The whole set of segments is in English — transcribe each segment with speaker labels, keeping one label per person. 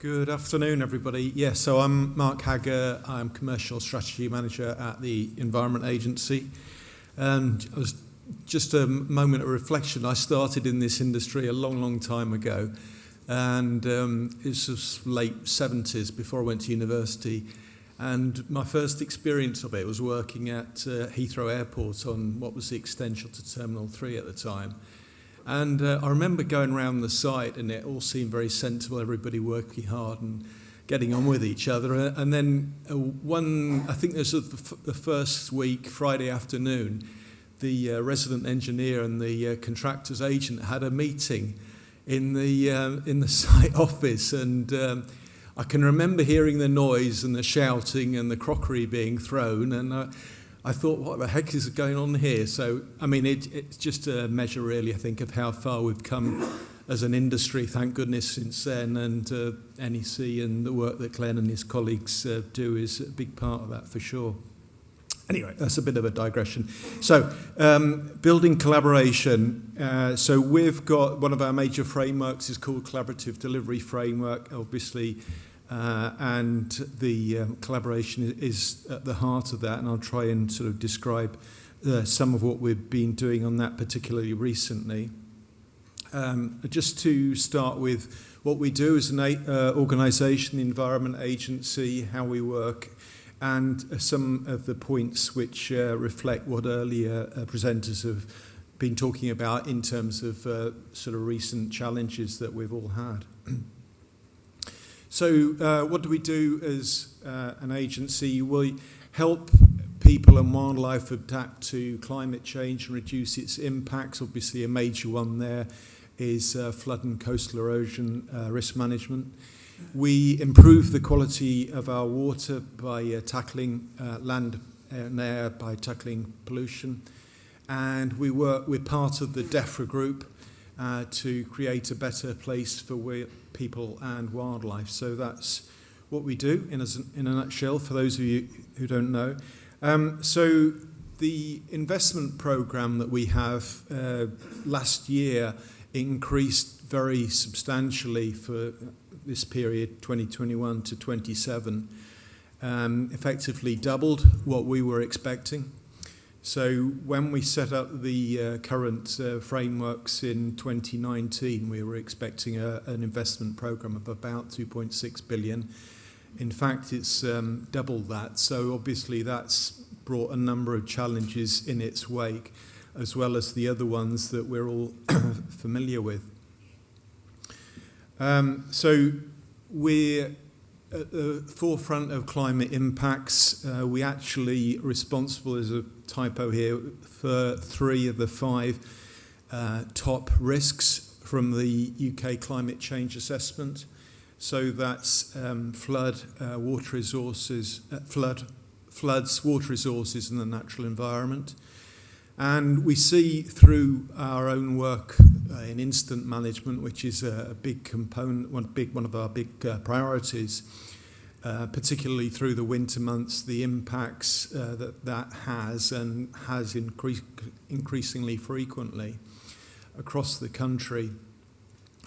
Speaker 1: Good afternoon, everybody. Yeah, so I'm Mark Hagger. I'm Commercial Strategy Manager at the Environment Agency. And it was just a moment of reflection. I started in this industry a long, long time ago. And it was late 70s before I went to university. And my first experience of it was working at Heathrow Airport on what was the extension to Terminal 3 at the time. And I remember going around the site and it all seemed very sensible, everybody working hard and getting on with each other. And then I think this was the first week, Friday afternoon, the resident engineer and the contractor's agent had a meeting in the site office. And I can remember hearing the noise and the shouting and the crockery being thrown. And I thought, what the heck is going on here? So, I mean, it's just a measure, really, I think, of how far we've come as an industry, thank goodness, since then. And NEC and the work that Glenn and his colleagues do is a big part of that, for sure. Anyway, that's a bit of a digression. So, building collaboration. So we've got one of our major frameworks is called Collaborative Delivery Framework, obviously. And the collaboration is at the heart of that, and I'll try and sort of describe some of what we've been doing on that particularly recently. Just to start with what we do as an organisation, the Environment Agency, how we work, and some of the points which reflect what earlier presenters have been talking about in terms of sort of recent challenges that we've all had. So what do we do as an agency? We help people and wildlife adapt to climate change and reduce its impacts. Obviously, a major one there is flood and coastal erosion risk management. We improve the quality of our water by tackling land and air, by tackling pollution. And we're part of the DEFRA group to create a better place for people and wildlife. So that's what we do in a nutshell, for those of you who don't know. So the investment program that we have last year increased very substantially for this period, 2021 to 27, effectively doubled what we were expecting. So when we set up the current frameworks in 2019, we were expecting an investment program of about 2.6 billion. In fact, it's doubled that. So obviously that's brought a number of challenges in its wake, as well as the other ones that we're all familiar with. So we're at the forefront of climate impacts. We actually responsible, as a typo here, for 3 of the 5 top risks from the UK climate change assessment. So that's floods, water resources, and the natural environment. And we see through our own work in incident management, which is a big component, one of our big priorities, particularly through the winter months, the impacts that has increasingly frequently across the country.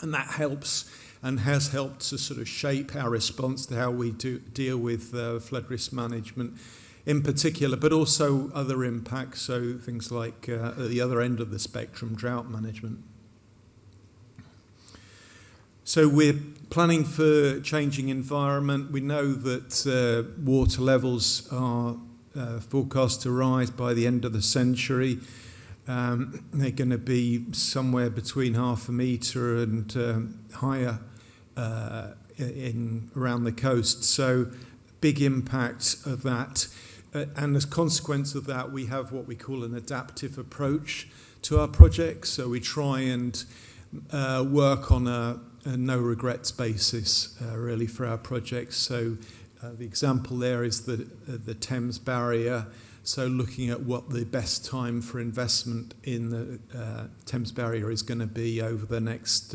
Speaker 1: And that helps and has helped to sort of shape our response to how we deal with flood risk management in particular, but also other impacts, so things like at the other end of the spectrum, drought management. So we're planning for changing environment. We know that water levels are forecast to rise by the end of the century. They're going to be somewhere between 0.5 metre and higher around the coast. So big impact of that. And as a consequence of that, we have what we call an adaptive approach to our projects. So we try and work on a no-regrets basis, really, for our projects. So the example there is the Thames Barrier. So looking at what the best time for investment in the Thames Barrier is going to be over the next,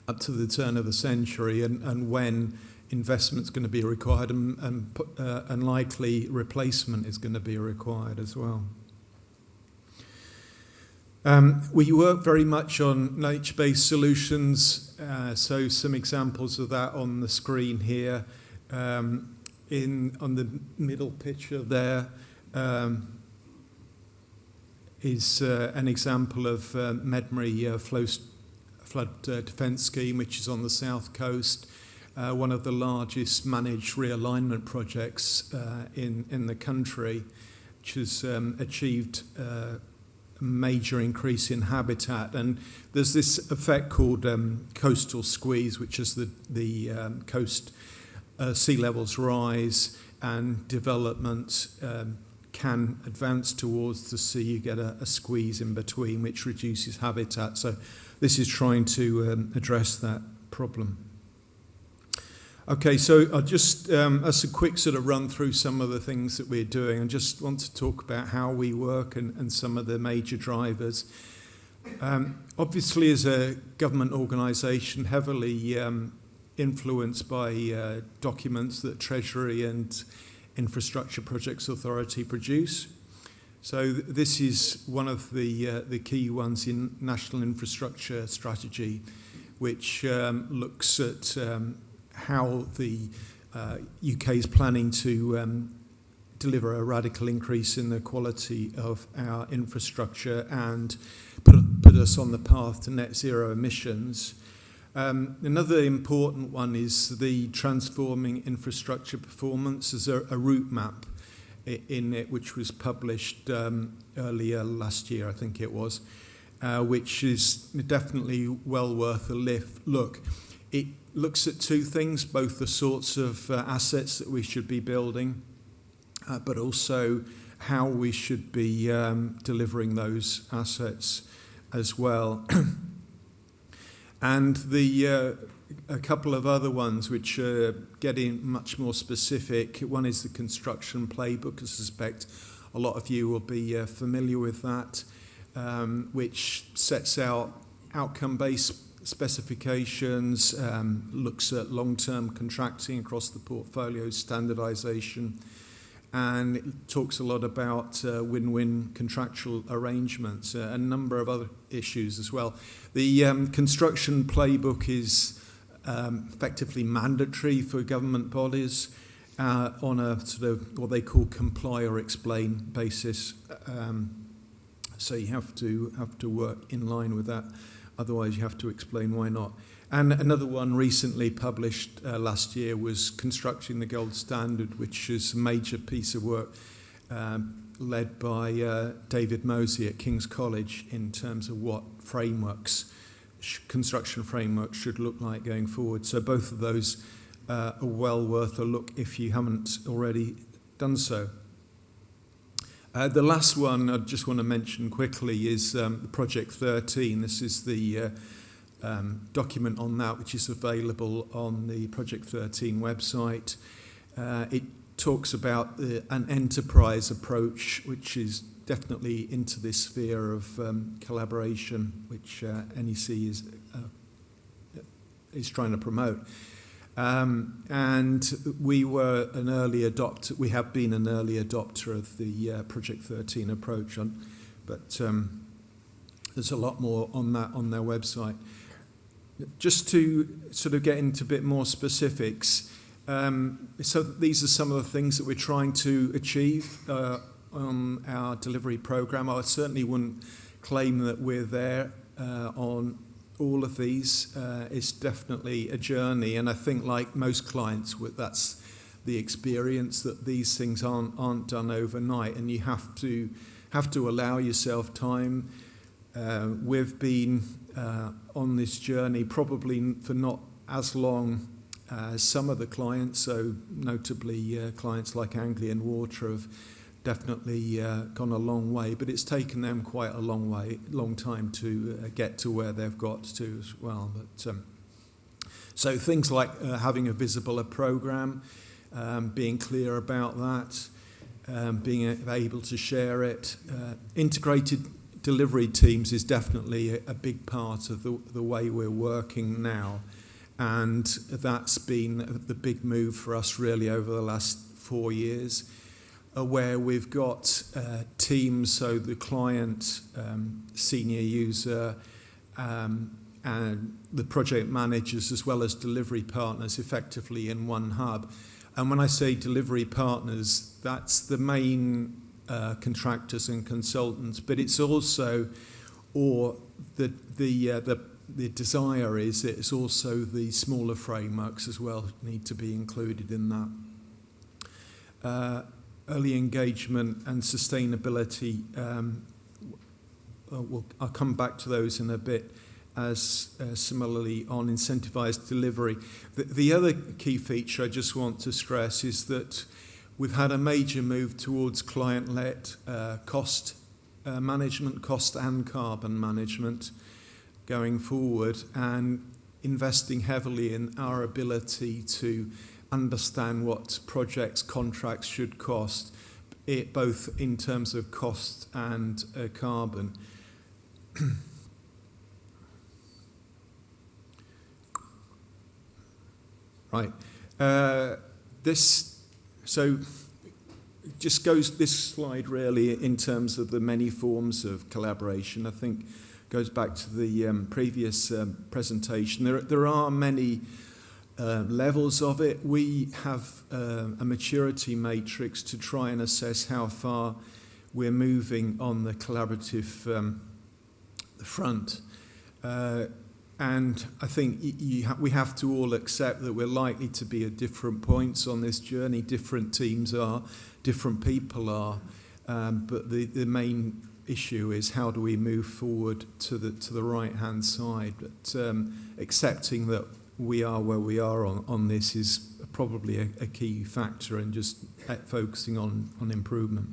Speaker 1: up to the turn of the century, and when investment's going to be required, and likely replacement is going to be required as well. We work very much on nature-based solutions, so some examples of that on the screen here. On the middle picture there is an example of Medmary flood defence scheme, which is on the south coast, one of the largest managed realignment projects in the country, which has achieved a major increase in habitat. And there's this effect called coastal squeeze, which is the coast sea levels rise and development can advance towards the sea. You get a squeeze in between, which reduces habitat. So this is trying to address that problem. Okay, so I'll just, as a quick sort of run through some of the things that we're doing, I just want to talk about how we work and some of the major drivers. Obviously, as a government organisation, heavily influenced by documents that Treasury and Infrastructure Projects Authority produce. So this is one of the key ones in National Infrastructure Strategy, which looks at how the UK is planning to deliver a radical increase in the quality of our infrastructure and put us on the path to net zero emissions. Another important one is the Transforming Infrastructure Performance. There's a route map in it, which was published earlier last year, I think it was, which is definitely well worth a look. It looks at two things, both the sorts of assets that we should be building, but also how we should be delivering those assets as well. And a couple of other ones which are getting much more specific. One is the construction playbook. I suspect a lot of you will be familiar with that, which sets out outcome-based specifications, looks at long-term contracting across the portfolio, standardization, and it talks a lot about win-win contractual arrangements, a number of other issues as well. The construction playbook is effectively mandatory for government bodies on a sort of what they call comply or explain basis. So you have to work in line with that. Otherwise, you have to explain why not. And another one recently published last year was Constructing the Gold Standard, which is a major piece of work led by David Mosey at King's College in terms of what frameworks, construction frameworks should look like going forward. So both of those are well worth a look if you haven't already done so. The last one I just want to mention quickly is Project 13. This is the document on that, which is available on the Project 13 website. It talks about an enterprise approach, which is definitely into this sphere of collaboration, which NEC is trying to promote. And we were an early adopter. We have been an early adopter of the Project 13 approach, but there's a lot more on that on their website. Just to sort of get into a bit more specifics, so these are some of the things that we're trying to achieve on our delivery program. I certainly wouldn't claim that we're there on all of these. It's definitely a journey, and I think like most clients, that's the experience, that these things aren't done overnight, and you have to allow yourself time. We've been on this journey probably for not as long as some of the clients, so notably clients like Anglian Water have definitely gone a long way, but it's taken them quite a long time to get to where they've got to as well. But so things like having a visible program, being clear about that, being able to share it, integrated delivery teams is definitely a big part of the way we're working now, and that's been the big move for us really over the last 4 years. where we've got teams, so the client, senior user, and the project managers as well as delivery partners effectively in one hub. And when I say delivery partners, that's the main contractors and consultants, but it's also, or the desire is it's also the smaller frameworks as well need to be included in that. Early engagement and sustainability, I'll come back to those in a bit, as similarly on incentivized delivery. The other key feature I just want to stress is that we've had a major move towards client-led cost management, cost and carbon management going forward, and investing heavily in our ability to understand what projects, contracts should cost, both in terms of cost and carbon. Right. This slide really in terms of the many forms of collaboration, I think goes back to the previous presentation. There are many levels of it. We have a maturity matrix to try and assess how far we're moving on the collaborative front. And I think we have to all accept that we're likely to be at different points on this journey. Different teams are, different people are, but the main issue is how do we move forward to the right-hand side. But accepting that we are where we are on this is probably a key factor, and just focusing on improvement.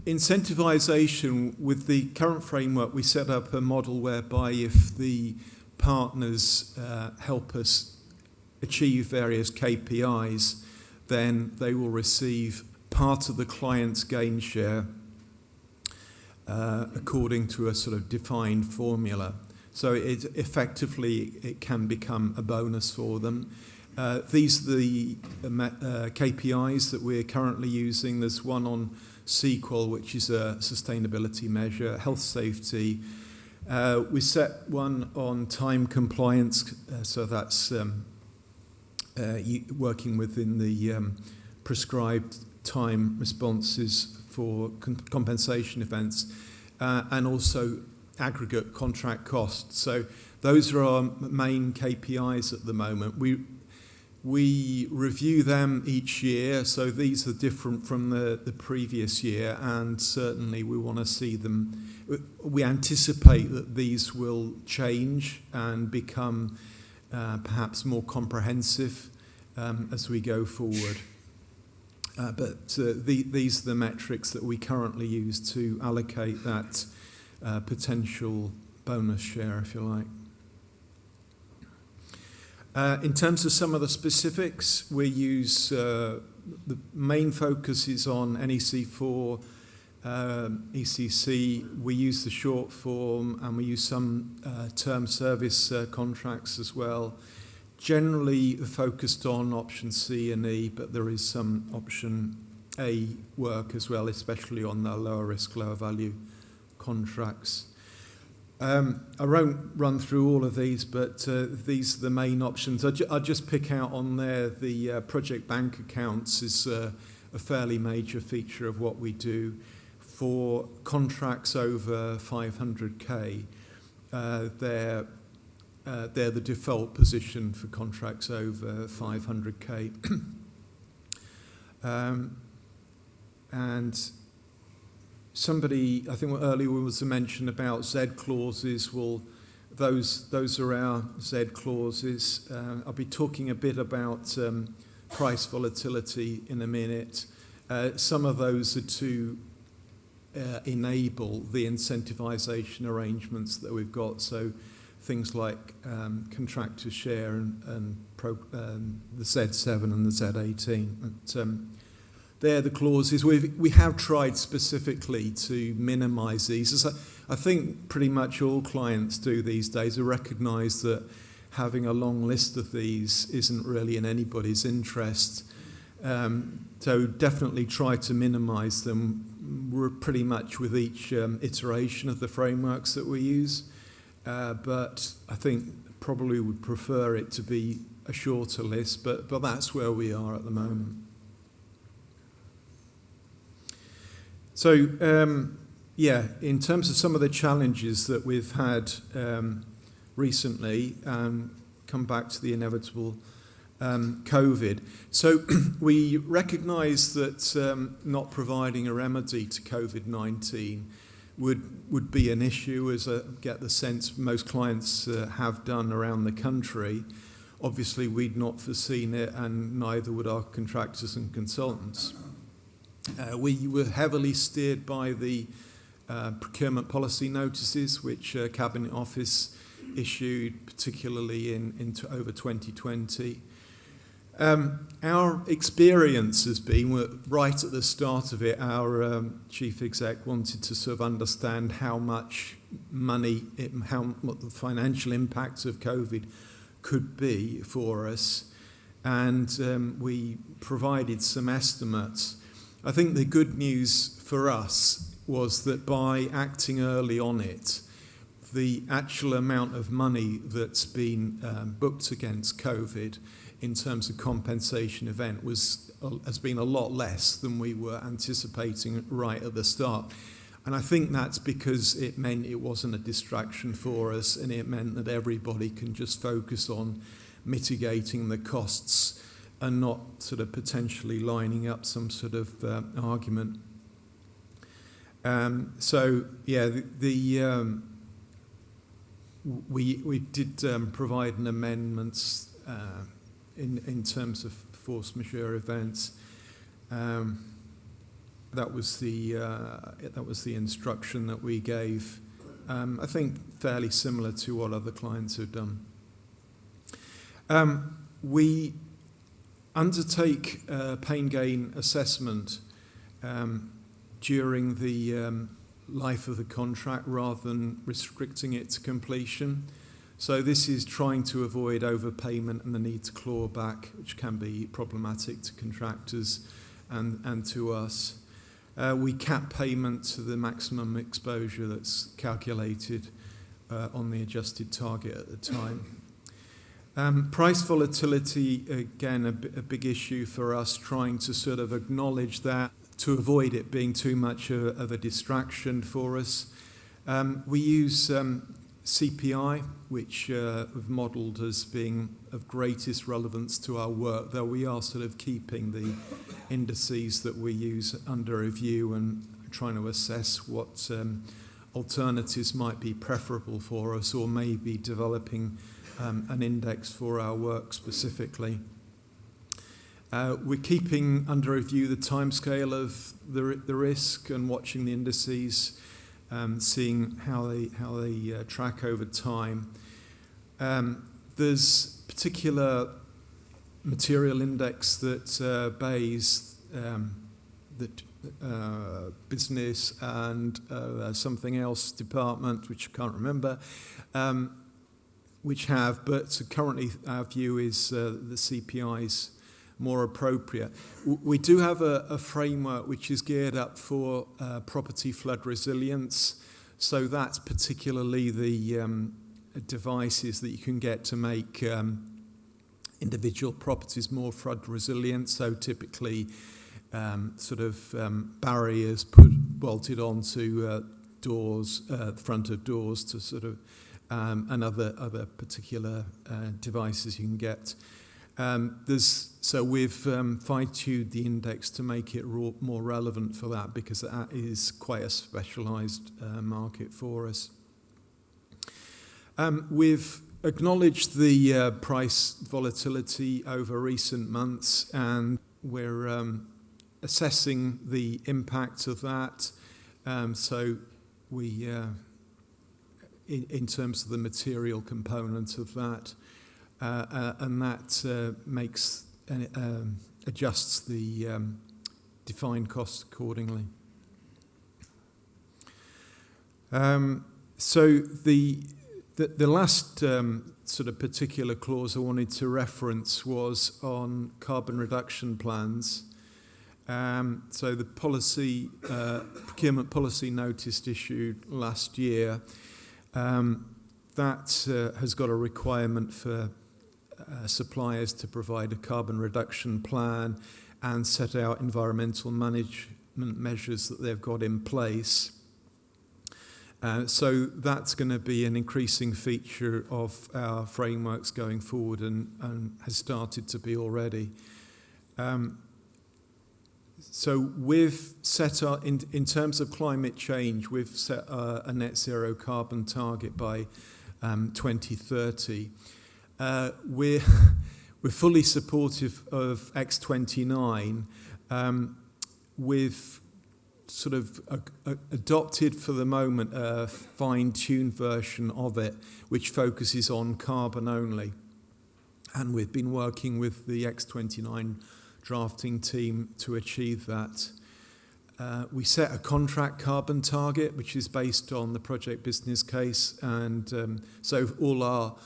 Speaker 1: Incentivization, with the current framework, we set up a model whereby if the partners help us achieve various KPIs, then they will receive part of the client's gain share according to a sort of defined formula. So it can become a bonus for them. These are the KPIs that we're currently using. There's one on SQL, which is a sustainability measure, health safety. We set one on time compliance, so that's working within the prescribed time responses for compensation events, and also aggregate contract costs. So those are our main KPIs at the moment. We review them each year, so these are different from the previous year, and certainly we want to see them. We anticipate that these will change and become perhaps more comprehensive as we go forward. But these are the metrics that we currently use to allocate that potential bonus share, if you like. In terms of some of the specifics, we use the main focus is on NEC4, ECC. We use the short form, and we use some term service contracts as well. Generally focused on option C and E, but there is some option A work as well, especially on the lower risk, lower value contracts. I won't run through all of these, but these are the main options. I'll just pick out on there the project bank accounts is a fairly major feature of what we do. For contracts over 500k, they're the default position for contracts over 500k. And somebody, I think earlier was a mention about Z clauses. Well, those are our Z clauses. I'll be talking a bit about price volatility in a minute. Some of those are to enable the incentivization arrangements that we've got. So things like contractor share and the Z7 and the Z18. But, they're the clauses. We have tried specifically to minimise these. As I think pretty much all clients do these days, are recognise that having a long list of these isn't really in anybody's interest. So definitely try to minimise them. We're pretty much with each iteration of the frameworks that we use, but I think probably would prefer it to be a shorter list, but that's where we are at the moment. So, in terms of some of the challenges that we've had recently, come back to the inevitable COVID. So we recognise that not providing a remedy to COVID-19 would be an issue, as I get the sense most clients have done around the country. Obviously, we'd not foreseen it, and neither would our contractors and consultants. We were heavily steered by the procurement policy notices, which Cabinet Office issued, particularly into over 2020. Our experience has been, right at the start of it, our chief exec wanted to sort of understand how much money, what the financial impacts of COVID could be for us, and we provided some estimates. I think the good news for us was that by acting early on it, the actual amount of money that's been booked against COVID in terms of compensation event has been a lot less than we were anticipating right at the start. And I think that's because it meant it wasn't a distraction for us, and it meant that everybody can just focus on mitigating the costs and not sort of potentially lining up some sort of argument. We did provide an amendment in terms of force majeure events. That was the instruction that we gave. I think fairly similar to what other clients have done. We undertake pain gain assessment during the life of the contract rather than restricting it to completion. So this is trying to avoid overpayment and the need to claw back, which can be problematic to contractors and to us. We cap payment to the maximum exposure that's calculated on the adjusted target at the time. Price volatility, again, a big issue for us, trying to sort of acknowledge that to avoid it being too much of a distraction for us. We use CPI, which we've modelled as being of greatest relevance to our work, though we are sort of keeping the indices that we use under review and trying to assess what alternatives might be preferable for us, or maybe developing an index for our work specifically. We're keeping under review the timescale of the risk and watching the indices, seeing how they track over time. There's particular material index that BAYS, that business and something else department, which I can't remember, which have, but currently our view is the CPI is more appropriate. We do have a framework which is geared up for property flood resilience, so that's particularly the devices that you can get to make individual properties more flood resilient, so typically barriers bolted onto doors, the front of doors to sort of, and other particular devices you can get. So we've fine-tuned the index to make it more relevant for that, because that is quite a specialised market for us. We've acknowledged the price volatility over recent months, and we're assessing the impact of that. So we, in terms of the material component of that, and that makes adjusts the defined costs accordingly. So The last sort of particular clause I wanted to reference was on carbon reduction plans. So the policy, procurement policy notice issued last year, that has got a requirement for suppliers to provide a carbon reduction plan and set out environmental management measures that they've got in place. So that's going to be an increasing feature of our frameworks going forward and has started to be already. So we've set up, in terms of climate change, we've set a net zero carbon target by 2030. We're fully supportive of X29. We've sort of adopted for the moment a fine-tuned version of it, which focuses on carbon only. And we've been working with the X29 drafting team to achieve that. We set a contract carbon target, which is based on the project business case, and so all our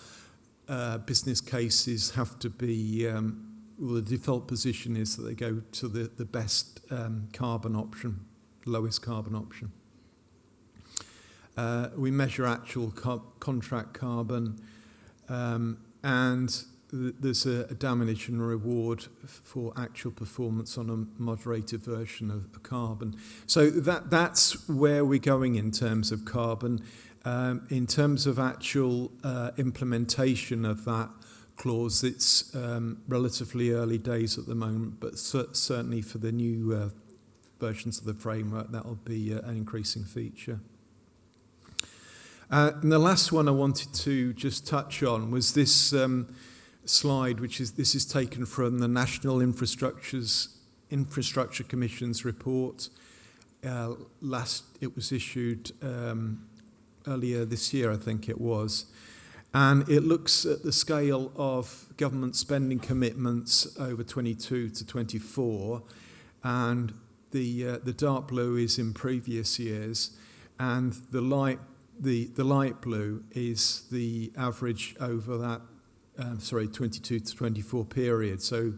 Speaker 1: business cases have to be, well, the default position is that they go to the best carbon option, lowest carbon option. We measure actual contract carbon, and there's a damage and reward for actual performance on a moderated version of carbon. So that's where we're going in terms of carbon. In terms of actual implementation of that clause, it's relatively early days at the moment, but certainly for the new versions of the framework, that'll be an increasing feature. And the last one I wanted to just touch on was this slide, this is taken from the National Infrastructure Commission's report. It was issued earlier this year, I think it was, and it looks at the scale of government spending commitments over 22 to 24, and the dark blue is in previous years, and the light blue is the average over that 22 to 24 period, so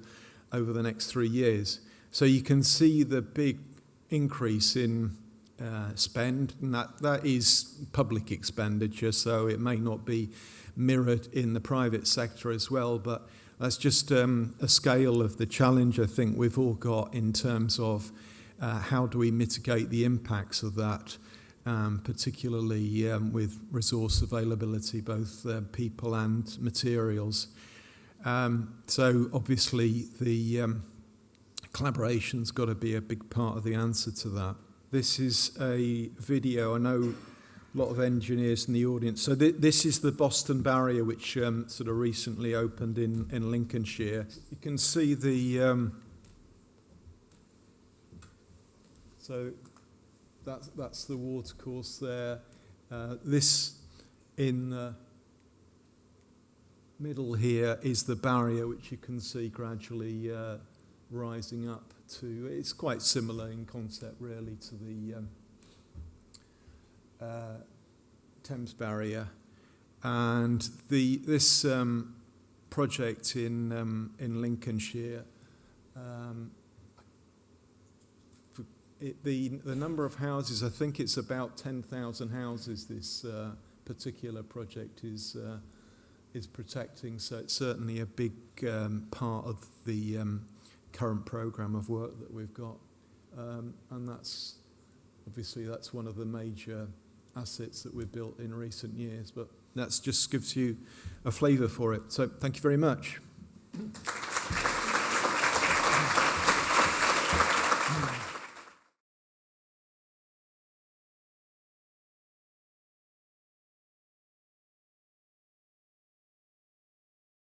Speaker 1: over the next 3 years. So you can see the big increase in spend, and that is public expenditure, so it may not be mirrored in the private sector as well, but that's just a scale of the challenge I think we've all got in terms of how do we mitigate the impacts of that, particularly with resource availability, both people and materials. So obviously the collaboration's got to be a big part of the answer to that. This is a video. I know a lot of engineers in the audience. So this is the Boston Barrier, which sort of recently opened in Lincolnshire. You can see the... so that's the watercourse there. This in the middle here is the barrier, which you can see gradually rising up to. It's quite similar in concept, really, to the Thames Barrier. And this project in Lincolnshire. The number of houses, I think it's about 10,000 houses this particular project is protecting, so it's certainly a big part of the current programme of work that we've got, and that's one of the major assets that we've built in recent years, but that just gives you a flavour for it. So thank you very much.